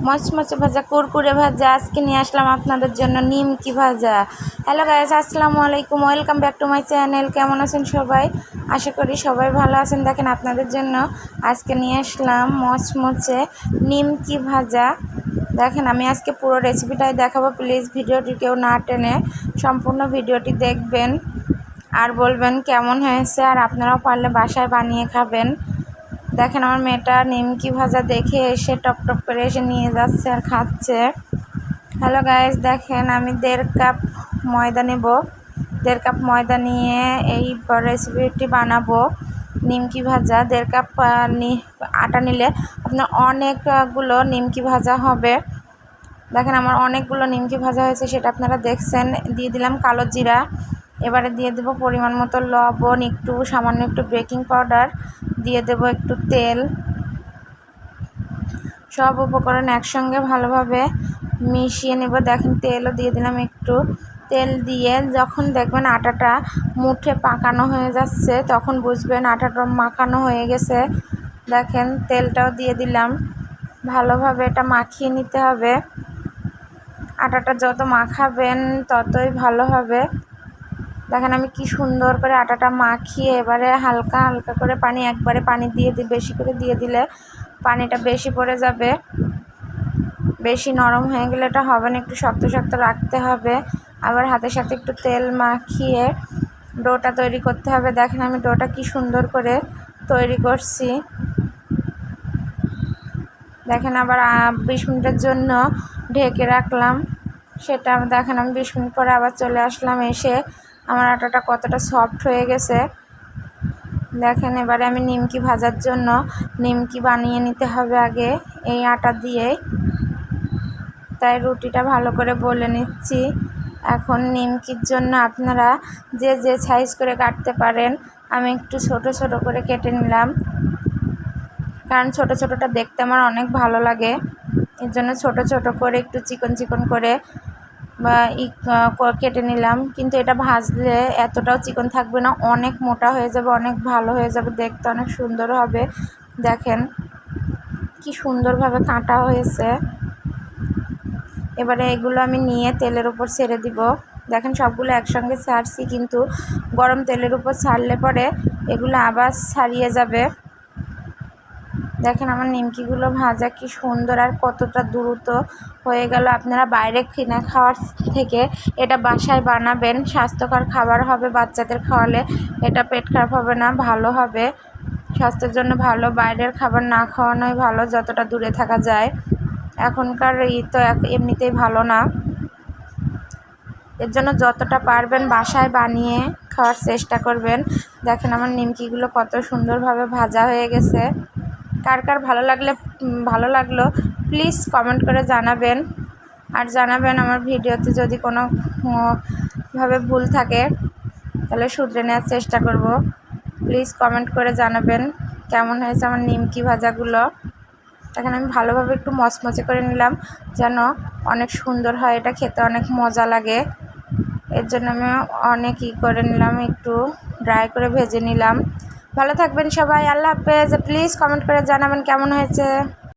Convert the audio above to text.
মচমচে ভাজা, কুরকুরে ভাজা। আজকে নিয়ে আসলাম আপনাদের জন্য নিমকি ভাজা। হ্যালো গাইস, আসসালামু আলাইকুম, welcome back to my channel. কেমন আছেন সবাই? আশা করি সবাই ভালো আছেন। দেখেন আপনাদের জন্য আজকে নিয়ে আসলাম মচমচে নিমকি ভাজা। দেখেন আমি আজকে পুরো রেসিপিটাই দেখাবো। প্লিজ ভিডিওটি কেউ না টেনে সম্পূর্ণ ভিডিওটি দেখবেন আর বলবেন কেমন হয়েছে, আর আপনারাও পারলে বাসায় বানিয়ে খাবেন। দেখেন আমার মেয়েটা নিমকি ভাজা দেখে এসে টপ টপ করে এসে নিয়ে যাচ্ছে আর খাচ্ছে। হ্যালো গাইস, দেখেন আমি 1.5 কাপ ময়দা নেব। 1.5 কাপ ময়দা নিয়ে এই রেসিপিটি বানাবো নিমকি ভাজা। 1.5 কাপ আটা নিলে আপনার অনেকগুলো নিমকি ভাজা হবে। দেখেন আমার অনেকগুলো নিমকি ভাজা হয়েছে, সেটা আপনারা দেখছেন। দিয়ে দিলাম কালো জিরা। এবারে দিয়ে দেবো পরিমাণ মতো লবণ, সামান্য একটু বেকিং পাউডার, দিয়ে দেব একটু তেল। সব উপকরণ একসঙ্গে ভালোভাবে মিশিয়ে নেব। দেখেন তেলও দিয়ে দিলাম একটু। তেল দিয়ে যখন দেখবেন আটাটা মুঠে পাকানো হয়ে যাচ্ছে, তখন বুঝবেন আটাটা মাখানো হয়ে গেছে। দেখেন তেলটাও দিয়ে দিলাম। ভালোভাবে এটা মাখিয়ে নিতে হবে। আটাটা যত মাখাবেন ততই ভালো হবে। দেখেন আমি কি সুন্দর করে আটাটা মাখিয়ে এবারে হালকা হালকা করে পানি, একবারে পানি দিয়ে বেশি করে দিয়ে দিলে পানিটা বেশি পড়ে যাবে। বেশি নরম হয়ে গেলে এটা হবে না, একটু শক্ত শক্ত রাখতে হবে। আবার হাতের সাথে একটু তেল মাখিয়ে ডোটা তৈরি করতে হবে। দেখেন আমি ডোটা কি সুন্দর করে তৈরি করছি। দেখেন আবার 20 মিনিটের জন্য ঢেকে রাখলাম। সেটা দেখেন আমি 20 মিনিট পরে আবার চলে আসলাম। এসে আমার আটাটা কতটা সফট হয়ে গেছে। দেখেন এবারে আমি নিমকি ভাজার জন্য নিমকি বানিয়ে নিতে হবে আগে এই আটা দিয়ে। তাই রুটিটা ভালো করে বলে নিচ্ছি। এখন নিমকির জন্য আপনারা যে যে সাইজ করে কাটতে পারেন, আমি একটু ছোট ছোট করে কেটে নিলাম, কারণ ছোট ছোটটা দেখতে আমার অনেক ভালো লাগে। এর জন্য ছোট ছোট করে একটু চিকন চিকন করে কেটে নিলাম। কিন্তু এটা ভাজলে এতটাও চিকন থাকবে না, অনেক মোটা হয়ে যাবে, অনেক ভালো হয়ে যাবে, দেখতে অনেক সুন্দর হবে। দেখেন কি সুন্দরভাবে কাটা হয়েছে। এবারে এগুলো আমি নিয়ে তেলের উপর ছেড়ে দিব। দেখেন সবগুলো একসঙ্গে ছাড়ছি, কিন্তু গরম তেলের উপর ছাড়লে পরে এগুলো আবার ছাড়িয়ে যাবে। দেখেন আমার নিমকিগুলো ভাজা কি সুন্দর আর কতটা দ্রুত হয়ে গেল। আপনারা বাইরে কিনে খাওয়ার থেকে এটা বাসায় বানাবেন, স্বাস্থ্যকর খাবার হবে। বাচ্চাদের খাওয়ালে এটা পেট খারাপ হবে না, ভালো হবে, স্বাস্থ্যের জন্য ভালো। বাইরের খাবার না খাওয়ানোই ভালো, যতটা দূরে থাকা যায়। এখনকার তো এমনিতেই ভালো না। এর জন্য যতটা পারবেন বাসায় বানিয়ে খাওয়ার চেষ্টা করবেন। দেখেন আমার নিমকিগুলো কত সুন্দরভাবে ভাজা হয়ে গেছে। কার কার ভালো লাগলো প্লিজ কমেন্ট করে জানাবেন। আর জানাবেন আমার ভিডিওতে যদি কোনো ভাবে ভুল থাকে তাহলে শুধরে নেওয়ার চেষ্টা করব। প্লিজ কমেন্ট করে জানাবেন কেমন হয়েছে আমার নিমকি ভাজাগুলো। এখন আমি ভালোভাবে একটু মচমচে করে নিলাম যেন অনেক সুন্দর হয়, এটা খেতে অনেক মজা লাগে। এর জন্য আমি অনেক করে নিলাম, একটু ড্রাই করে ভেজে নিলাম। ভালো থাকবেন সবাই, আল্লাহ হাফেজ। প্লিজ কমেন্ট করে জানাবেন কেমন হয়েছে।